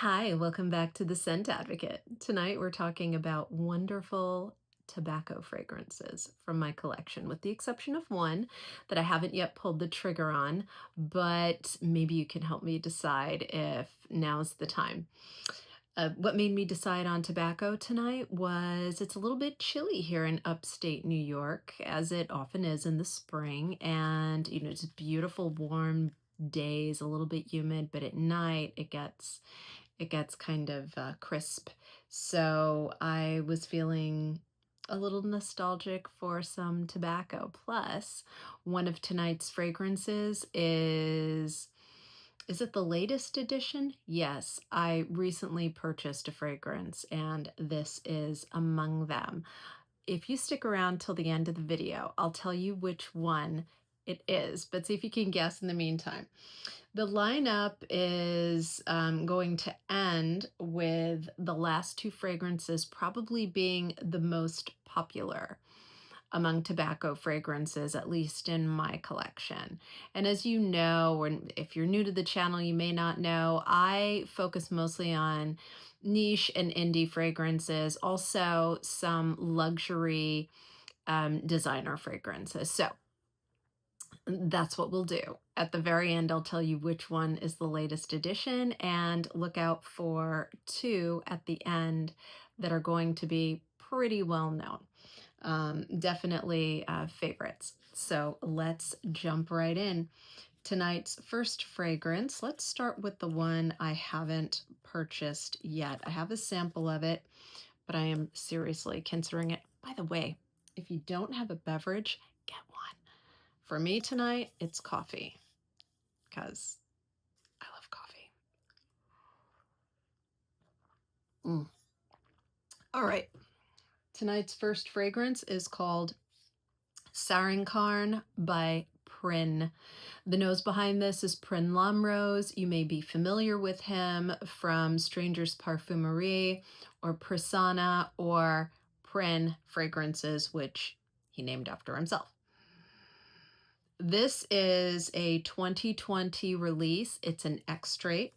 Hi, welcome back to The Scent Advocate. Tonight we're talking about wonderful tobacco fragrances from my collection, with the exception of one that I haven't yet pulled the trigger on, but maybe you can help me decide if now's the time. What made me decide on tobacco tonight was it's a little bit chilly here in upstate New York, as it often is in the spring, and it's beautiful, warm days, a little bit humid, but at night it gets kind of crisp. So I was feeling a little nostalgic for some tobacco. Plus, one of tonight's fragrances is it the latest edition? Yes, I recently purchased a fragrance and this is among them. If you stick around till the end of the video, I'll tell you which one it is, but see if you can guess in the meantime. The lineup is going to end with the last two fragrances probably being the most popular among tobacco fragrances, at least in my collection. And as you know, or if you're new to the channel, you may not know, I focus mostly on niche and indie fragrances, also some luxury designer fragrances. So that's what we'll do. At the very end, I'll tell you which one is the latest edition, and look out for two at the end that are going to be pretty well known. Definitely favorites. So let's jump right in. Tonight's first fragrance, let's start with the one I haven't purchased yet. I have a sample of it, but I am seriously considering it. By the way, if you don't have a beverage, get one. For me tonight, it's coffee, because I love coffee. All right. Tonight's first fragrance is called Saringkarn by Prin. The nose behind this is Prin Rose. You may be familiar with him from Stranger's Parfumerie or Persona or Prin Fragrances, which he named after himself. This is a 2020 release. It's an extrait.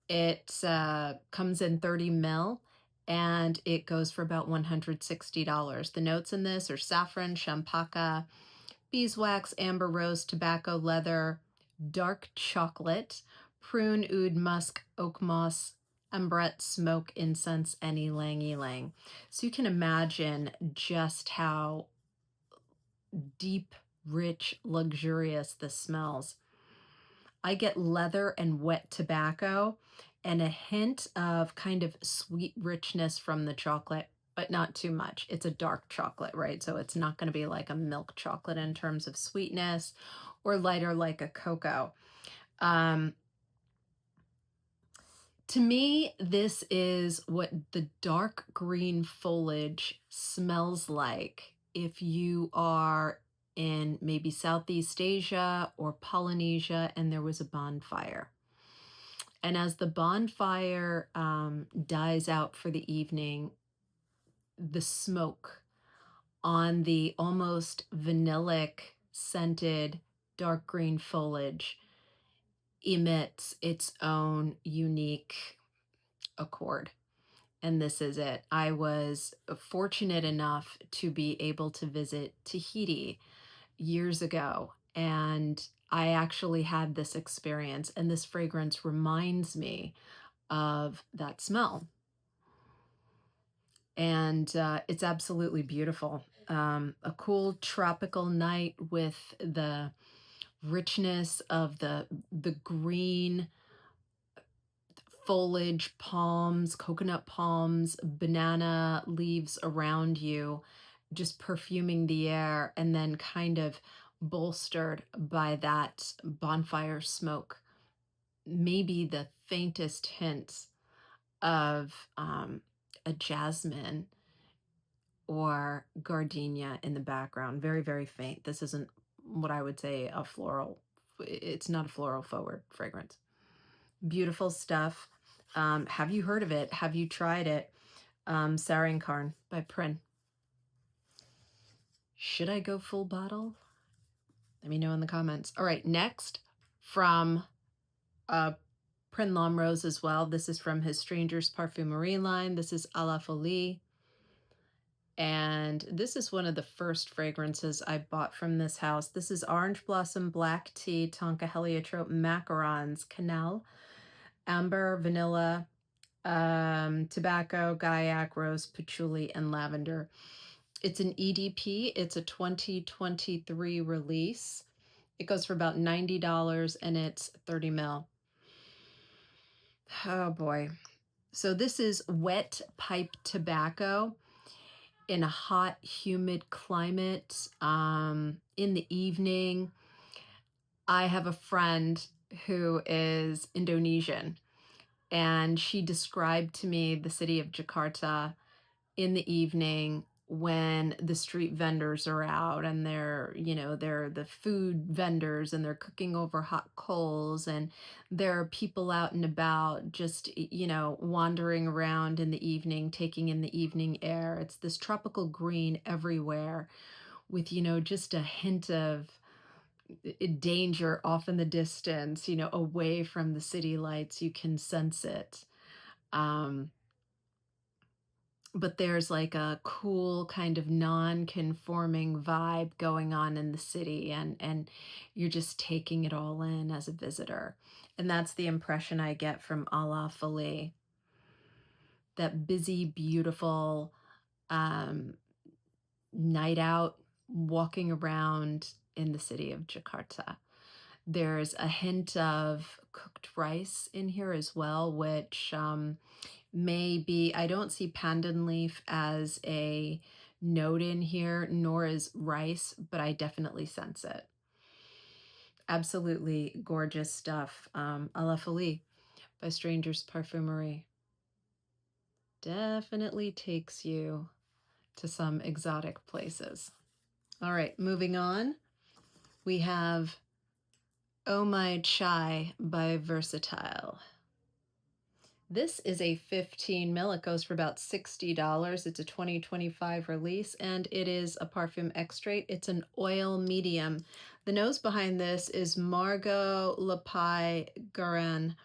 It comes in 30 ml and it goes for about $160. The notes in this are saffron, champaca, beeswax, amber rose, tobacco, leather, dark chocolate, prune, oud, musk, oak moss, ambrette, smoke, incense, and ylang ylang. So you can imagine just how deep, rich, luxurious this smells. I get leather and wet tobacco and a hint of kind of sweet richness from the chocolate, but not too much. It's a dark chocolate, right? So it's not going to be like a milk chocolate in terms of sweetness, or lighter like a cocoa. To me, this is what the dark green foliage smells like if you are in maybe Southeast Asia or Polynesia and there was a bonfire. And as the bonfire dies out for the evening, the smoke on the almost vanillic scented dark green foliage emits its own unique accord. And this is it. I was fortunate enough to be able to visit Tahiti years ago, and I actually had this experience, and this fragrance reminds me of that smell. And it's absolutely beautiful. A cool tropical night with the richness of the green foliage, palms, coconut palms, banana leaves around you, just perfuming the air, and then kind of bolstered by that bonfire smoke. Maybe the faintest hints of a jasmine or gardenia in the background. Very, very faint. This isn't what I would say a floral. It's not a floral forward fragrance. Beautiful stuff. Have you heard of it? Have you tried it? Saringkarn by Prin. Should I go full bottle? Let me know in the comments. All right, next from a Prin Rose as well. This is from his Strangers Parfumerie line. This is Alafalei. And this is one of the first fragrances I bought from this house. This is Orange Blossom Black Tea, Tonka Heliotrope Macarons, Canal, Amber, Vanilla, Tobacco, Gaiac, Rose, Patchouli, and Lavender. It's an EDP. It's a 2023 release. It goes for about $90 and it's 30 ml. Oh boy. So this is wet pipe tobacco in a hot, humid climate, in the evening. I have a friend who is Indonesian, and she described to me the city of Jakarta in the evening when the street vendors are out and they're the food vendors and they're cooking over hot coals, and there are people out and about just, wandering around in the evening, taking in the evening air. It's this tropical green everywhere with, just a hint of danger off in the distance, away from the city lights. You can sense it. Um, but there's like a cool kind of non-conforming vibe going on in the city, and you're just taking it all in as a visitor. And that's the impression I get from Alafalei. That busy, beautiful night out, walking around in the city of Jakarta. There's a hint of cooked rice in here as well, which maybe I don't see pandan leaf as a note in here, nor is rice, but I definitely sense it. Absolutely gorgeous stuff. Alafalei by Strangers Parfumerie. Definitely takes you to some exotic places. All right, moving on. We have Oh My Chai by Versatile. This is a 15 ml. It goes for about $60. It's a 2025 release, and it is a parfum extrait. It's an oil medium. The nose behind this is Margot Lepai Garan.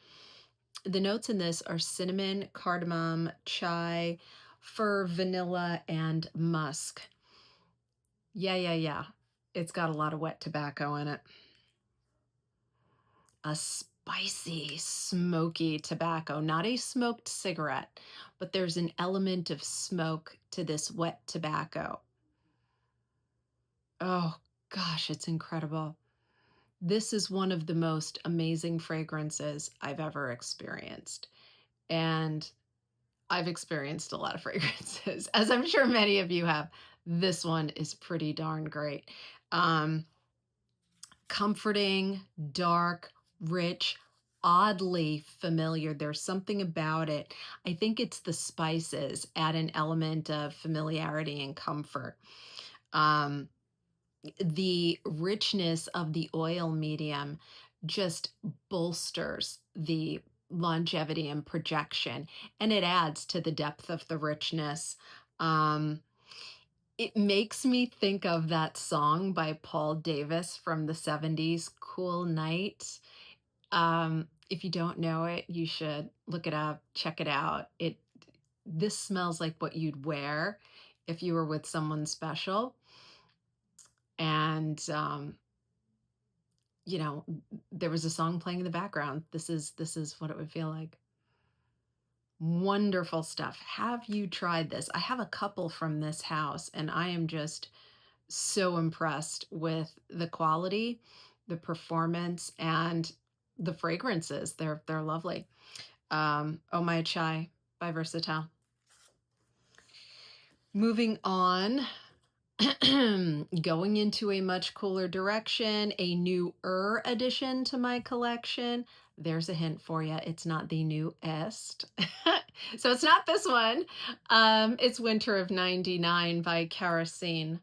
The notes in this are cinnamon, cardamom, chai, fir, vanilla, and musk. Yeah. It's got a lot of wet tobacco in it. A spicy, smoky tobacco, not a smoked cigarette, but there's an element of smoke to this wet tobacco. Oh gosh, it's incredible. This is one of the most amazing fragrances I've ever experienced. And I've experienced a lot of fragrances, as I'm sure many of you have. This one is pretty darn great. Comforting, dark, rich, oddly familiar. There's something about it. I think it's the spices add an element of familiarity and comfort. The richness of the oil medium just bolsters the longevity and projection, and it adds to the depth of the richness. It makes me think of that song by Paul Davis from the 70s, Cool Night. If you don't know it, you should look it up, check it out. This smells like what you'd wear if you were with someone special. And there was a song playing in the background. This is what it would feel like. Wonderful stuff. Have you tried this? I have a couple from this house, and I am just so impressed with the quality, the performance, and the fragrances. They're lovely. Oh My Chai by Versatile. Moving on, going into a much cooler direction, a newer addition to my collection. There's a hint for you. It's not the newest. So it's not this one. It's Winter of 99 by Kerosene.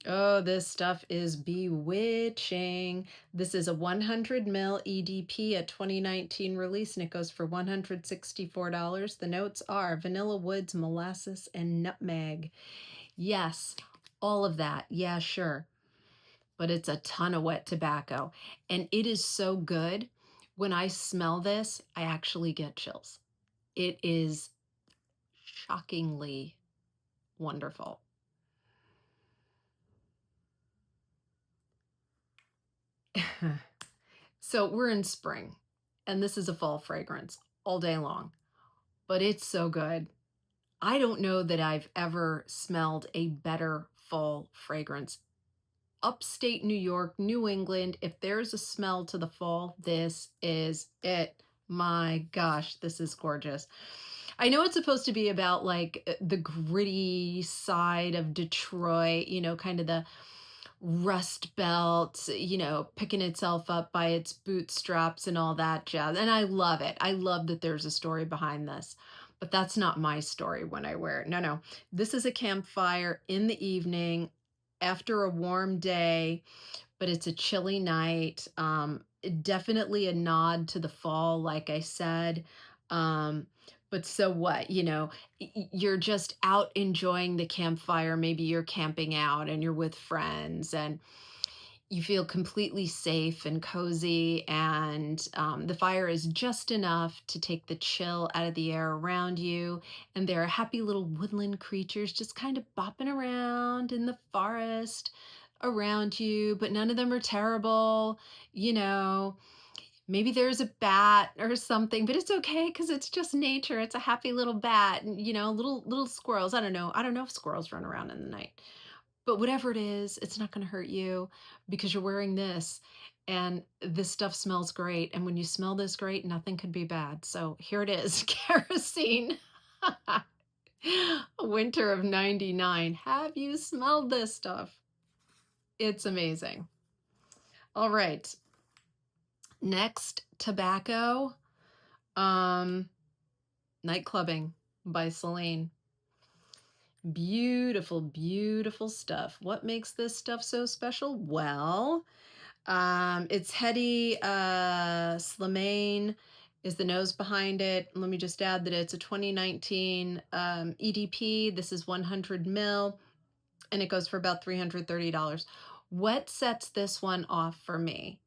Oh, this stuff is bewitching. This is a 100 ml EDP, a 2019 release, and it goes for $164. The notes are vanilla woods, molasses, and nutmeg. Yes, all of that. Yeah, sure. But it's a ton of wet tobacco. And it is so good When I smell this, I actually get chills. It is shockingly wonderful. So we're in spring, and this is a fall fragrance all day long, but it's so good. I don't know that I've ever smelled a better fall fragrance. Upstate New York, New England, if there's a smell to the fall, this is it. My gosh, this is gorgeous. I know it's supposed to be about like the gritty side of Detroit, kind of the Rust Belt, picking itself up by its bootstraps and all that jazz. And I love it. I love that there's a story behind this. But that's not my story when I wear it. No, no. This is a campfire in the evening after a warm day, but it's a chilly night. Definitely a nod to the fall, like I said. Um, but so what? You're just out enjoying the campfire. Maybe you're camping out and you're with friends and you feel completely safe and cozy. And the fire is just enough to take the chill out of the air around you. And there are happy little woodland creatures just kind of bopping around in the forest around you, but none of them are terrible. You know, Maybe there's a bat or something, but it's okay because it's just nature. It's a happy little bat, and little squirrels. I don't know. I don't know if squirrels run around in the night, but whatever it is, it's not going to hurt you because you're wearing this, and this stuff smells great. And when you smell this great, nothing could be bad. So here it is, kerosene. Winter of '99. Have you smelled this stuff? It's amazing. All right. Next, tobacco. Um, Nightclubbing by Celine. Beautiful, beautiful stuff. What makes this stuff so special? Well, it's heady. Slimane is the nose behind it. Let me just add that it's a 2019 EDP. This is 100 mil, and it goes for about $330. What sets this one off for me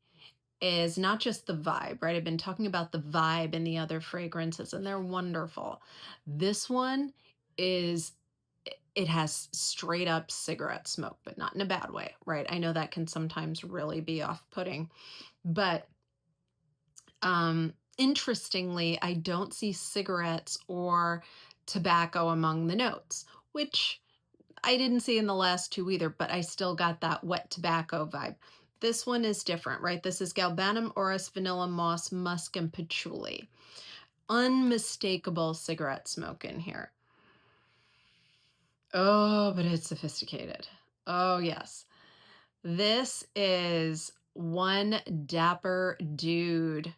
is not just the vibe, right? I've been talking about the vibe in the other fragrances, and they're wonderful. This one is, it has straight up cigarette smoke, but not in a bad way, right? I know that can sometimes really be off-putting, but interestingly, I don't see cigarettes or tobacco among the notes, which I didn't see in the last two either, but I still got that wet tobacco vibe. This one is different, right? This is galbanum, orris, vanilla, moss, musk, and patchouli. Unmistakable cigarette smoke in here. Oh, but it's sophisticated. Oh, yes. This is one dapper dude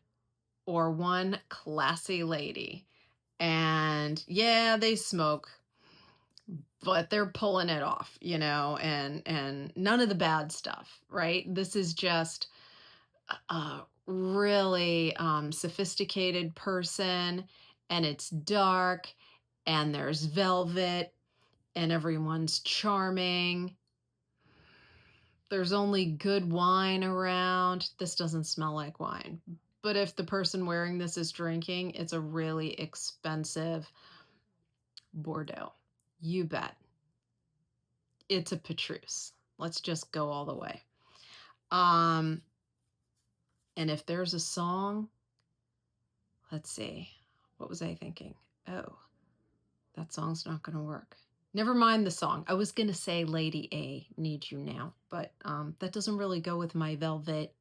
or one classy lady. And yeah, they smoke, but they're pulling it off, and none of the bad stuff, right? This is just a really sophisticated person, and it's dark, and there's velvet, and everyone's charming. There's only good wine around. This doesn't smell like wine. But if the person wearing this is drinking, it's a really expensive Bordeaux. You bet. It's a Petrus. Let's just go all the way. And if there's a song, let's see. What was I thinking? Oh, that song's not going to work. Never mind the song. I was going to say Lady A, Need You Now, but that doesn't really go with my velvet,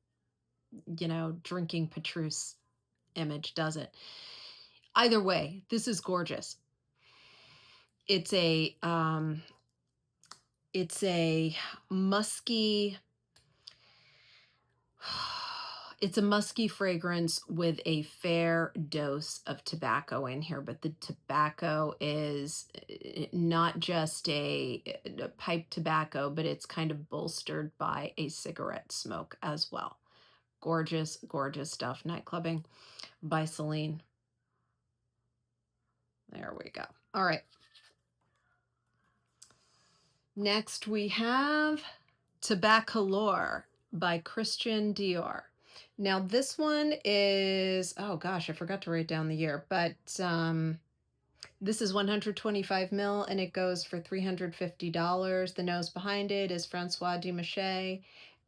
drinking Petrus image, does it? Either way, this is gorgeous. It's a musky, it's a musky fragrance with a fair dose of tobacco in here, but the tobacco is not just a pipe tobacco, but it's kind of bolstered by a cigarette smoke as well. Gorgeous, gorgeous stuff. Nightclubbing by Celine. There we go. All right. Next we have Tobacolor by Christian Dior. Now this one is, oh gosh, I forgot to write down the year, but this is 125 mil and it goes for $350. The nose behind it is Francois Dumaché.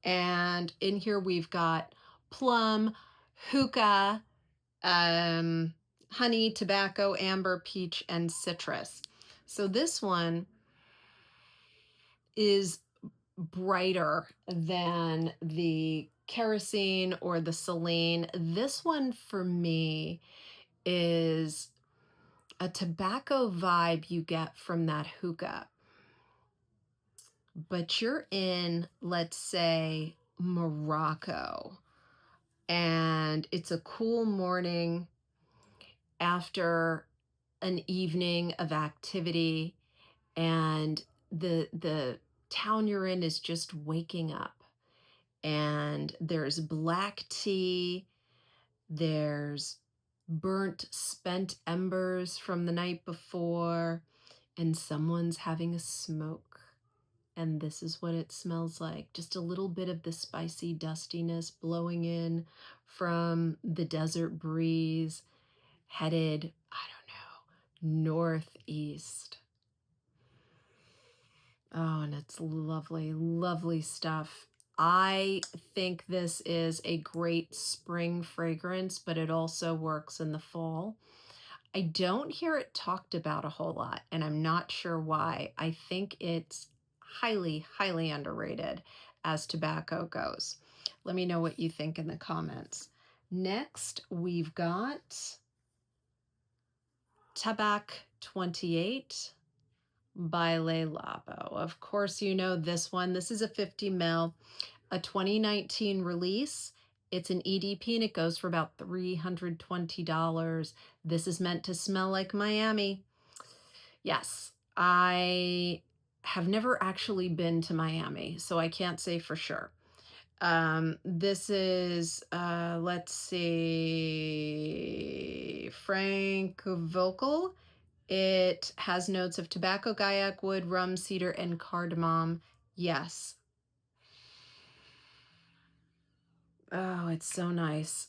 And in here we've got plum, hookah, um, honey, tobacco, amber, peach, and citrus. So this one is brighter than the kerosene or the Celine. This one for me is a tobacco vibe you get from that hookah. But you're in, let's say, Morocco, and it's a cool morning after an evening of activity, and the town you're in is just waking up, and there's black tea, there's burnt spent embers from the night before, and someone's having a smoke. And this is what it smells like. Just a little bit of the spicy dustiness blowing in from the desert breeze, headed, I don't know, northeast. Oh, and it's lovely, lovely stuff. I think this is a great spring fragrance, but it also works in the fall. I don't hear it talked about a whole lot, and I'm not sure why. I think it's highly, highly underrated as tobacco goes. Let me know what you think in the comments. Next, we've got Tabac 28 by Labo. Of course, you know this one. This is a 50 ml, a 2019 release. It's an EDP and it goes for about $320. This is meant to smell like Miami. Yes, I have never actually been to Miami, so I can't say for sure. This is, let's see, Frank Vocal. It has notes of tobacco, gaiac wood, rum, cedar, and cardamom. Yes. Oh, it's so nice.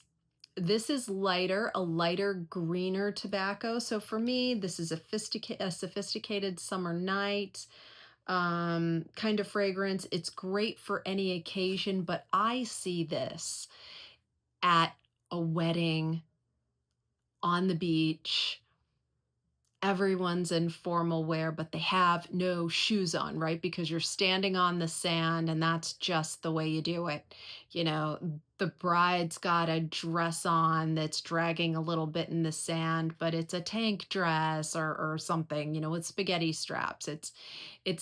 This is lighter, a lighter, greener tobacco. So for me, this is a sophisticated summer night kind of fragrance. It's great for any occasion, but I see this at a wedding, on the beach. Everyone's in formal wear, but they have no shoes on, right? Because you're standing on the sand and that's just the way you do it. You know, the bride's got a dress on that's dragging a little bit in the sand, but it's a tank dress or something, you know, with spaghetti straps. It's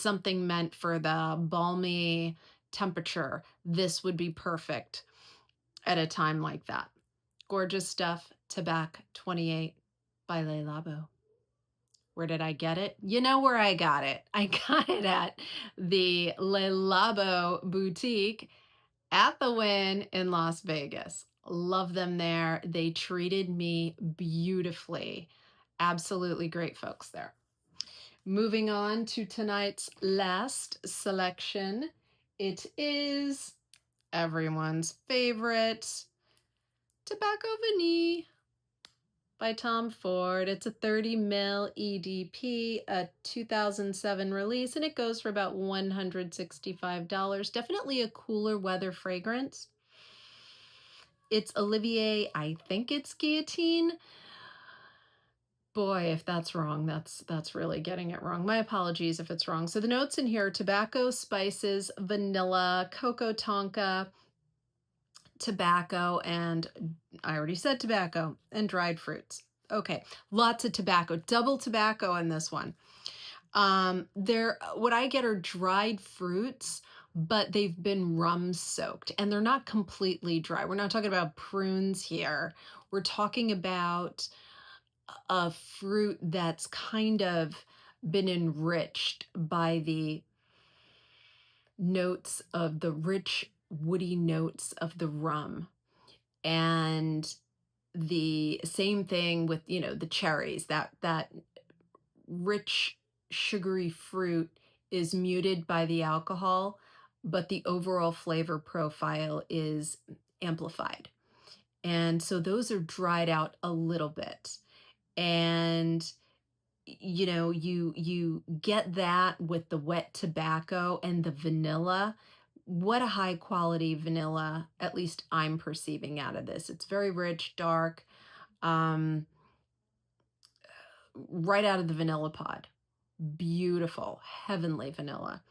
something meant for the balmy temperature. This would be perfect at a time like that. Gorgeous stuff. Tabac 28 by Le Labo. Where did I get it? You know where I got it. I got it at the Le Labo boutique at the Wynn in Las Vegas. Love them there. They treated me beautifully. Absolutely great folks there. Moving on to tonight's last selection. It is everyone's favorite Tobacco Vanille by Tom Ford. It's a 30 ml EDP, a 2007 release, and it goes for about $165. Definitely a cooler weather fragrance. It's Olivier, I think it's Guillotine. Boy, if that's wrong, that's really getting it wrong. My apologies if it's wrong. So the notes in here are tobacco, spices, vanilla, cocoa tonka, tobacco, and I already said tobacco, and dried fruits. Okay, lots of tobacco, double tobacco in this one. What I get are dried fruits, but they've been rum soaked and they're not completely dry. We're not talking about prunes here. We're talking about a fruit that's kind of been enriched by the notes of the rich woody notes of the rum. And the same thing with, you know, the cherries, that rich sugary fruit is muted by the alcohol, but the overall flavor profile is amplified. And so those are dried out a little bit. And you get that with the wet tobacco and the vanilla. What a high quality vanilla, at least I'm perceiving out of this. It's very rich, dark, um, right out of the vanilla pod. Beautiful, heavenly vanilla.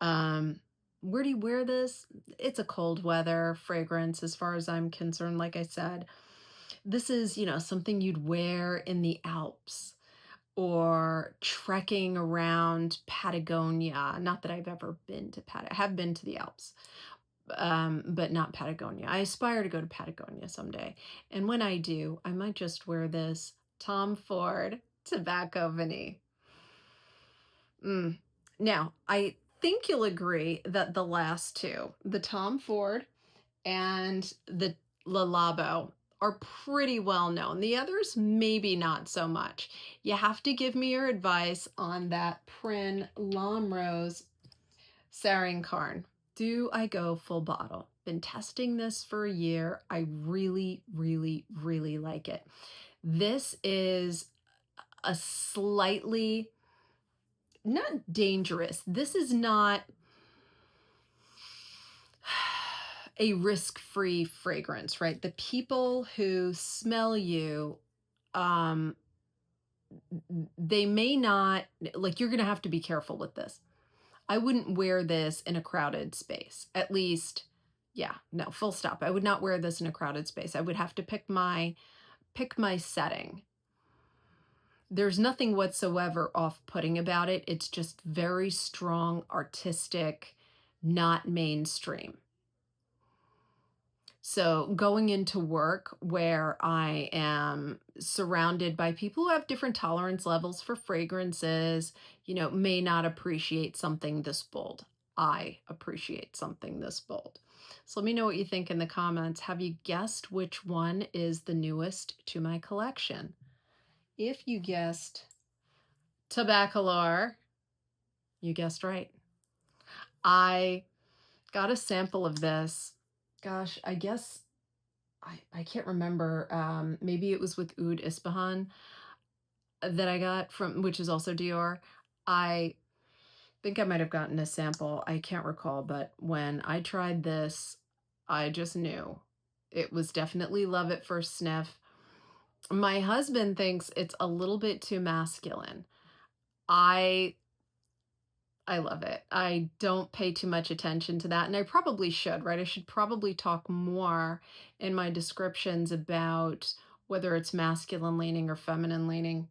Um, where do you wear this? It's a cold weather fragrance as far as I'm concerned. Like I said, this is, something you'd wear in the Alps or trekking around Patagonia. Not that I've ever been to I have been to the Alps, but not Patagonia. I aspire to go to Patagonia someday. And when I do, I might just wear this Tom Ford Tobacco Vanille. Now, I think you'll agree that the last two, the Tom Ford and the Labo, are pretty well known. The others, maybe not so much. You have to give me your advice on that Prin Rose Saringkarn. Do I go full bottle? Been testing this for a year. I really, really, really like it. This is a slightly, not dangerous. This is not a risk-free fragrance, right? The people who smell you, they may not, like, you're going to have to be careful with this. I wouldn't wear this in a crowded space. At least, yeah, no, full stop. I would not wear this in a crowded space. I would have to pick my setting. There's nothing whatsoever off-putting about it. It's just very strong, artistic, not mainstream. So going into work where I am surrounded by people who have different tolerance levels for fragrances, may not appreciate something this bold. I appreciate something this bold. So let me know what you think in the comments. Have you guessed which one is the newest to my collection? If you guessed Tobacolor, you guessed right. I got a sample of this. Gosh, I guess I can't remember. Maybe it was with Oud Ispahan that I got from, which is also Dior. I think I might have gotten a sample. I can't recall, but when I tried this, I just knew it was definitely love at first sniff. My husband thinks it's a little bit too masculine. I love it. I don't pay too much attention to that, and I probably should, right? I should probably talk more in my descriptions about whether it's masculine leaning or feminine leaning.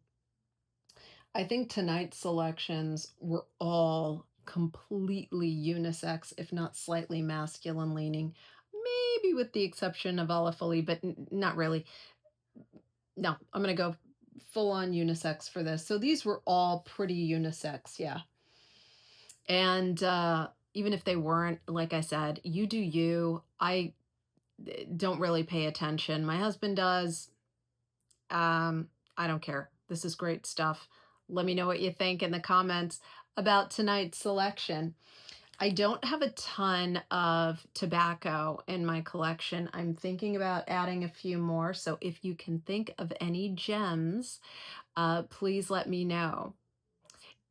I think tonight's selections were all completely unisex, if not slightly masculine leaning, maybe with the exception of Alafalei, but not really. No, I'm going to go full on unisex for this. So these were all pretty unisex, yeah. And even if they weren't, like I said, you do you. I don't really pay attention. My husband does. I don't care. This is great stuff. Let me know what you think in the comments about tonight's selection. I don't have a ton of tobacco in my collection. I'm thinking about adding a few more. So if you can think of any gems, please let me know.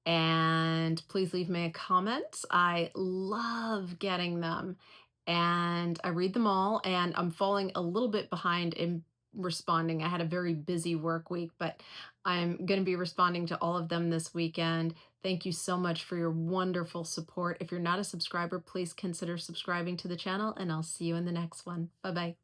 And please leave me a comment. I love getting them and I read them all, and I'm falling a little bit behind in responding. I had a very busy work week, but I'm going to be responding to all of them this weekend. Thank you so much for your wonderful support. If you're not a subscriber, please consider subscribing to the channel, and I'll see you in the next one. Bye-bye.